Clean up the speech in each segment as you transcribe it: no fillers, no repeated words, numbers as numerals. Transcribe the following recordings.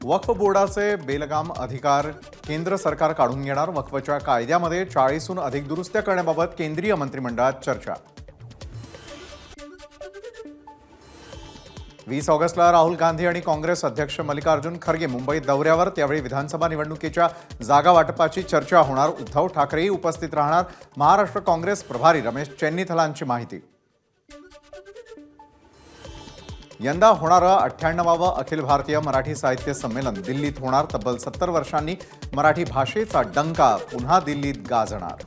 वक्फ बोर्डाचे बेलगाम अधिकार केंद्र सरकार काढून घेणार। वक्फच्या कायद्यामध्ये 40हून अधिक दुरुस्त्या करण्याबाबत केंद्रीय मंत्रिमंडळात चर्चा। 20 ऑगस्टला राहुल गांधी आणि काँग्रेस अध्यक्ष मल्लिकार्जुन खरगे मुंबईत दौऱ्यावर। त्यावेळी विधानसभा निवडणुकीच्या जागा वाटपाची चर्चा होणार। उद्धव ठाकरेही उपस्थित राहणार। महाराष्ट्र काँग्रेस प्रभारी रमेश चेन्नीथलांची माहिती। यंदा होणारं 98वं अखिल भारतीय मराठी साहित्य संमेलन दिल्लीत होणार। तब्बल 70 वर्षांनी मराठी भाषेचा डंका पुन्हा दिल्लीत गाजणार।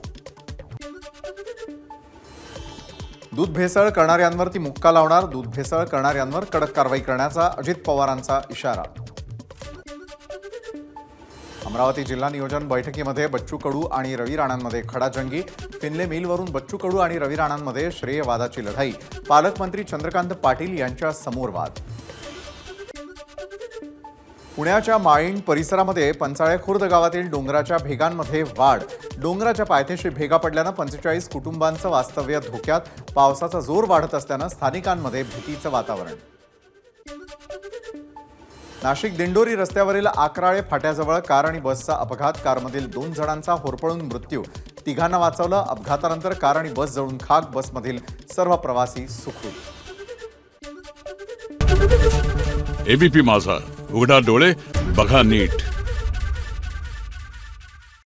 दूध भेसळ करणाऱ्यांवर ती मुक्का लावणार। दूध भेसळ करणाऱ्यांवर कडक कारवाई करण्याचा अजित पवारांचा इशारा। अमरावती जिल्हा नियोजन बैठकीमध्ये बच्चू कडू आणि रवी राणांमध्ये खडाजंगी। फिनले मिलवरून बच्चू कडू आणि रवी राणांमध्ये श्रेयवादाची लढाई। पालकमंत्री चंद्रकांत पाटील यांच्या समोर वाद। पुण्याच्या माळीण परिसरामध्ये पंचाळे खुर्द गावातील डोंगराच्या भेगांमध्ये वाढ। डोंगराच्या पायथ्याशी भेगा पडल्यानं 45 कुटुंबांचं वास्तव्य धोक्यात। पावसाचा जोर वाढत असल्यानं स्थानिकांमध्ये भीतीचं वातावरण। नाशिक दिंडोरी रस्त्यावरील आकराळे फाट्याजवळ कार आणि बसचा अपघात। कारमधील 2 जणांचा होरपळून मृत्यू। तिघांना वाचवलं। अपघातानंतर कार आणि बस जळून खाक। बसमधील सर्व प्रवासी सुखरूप। एबीपी माझा, उघडा डोळे बघा नीट।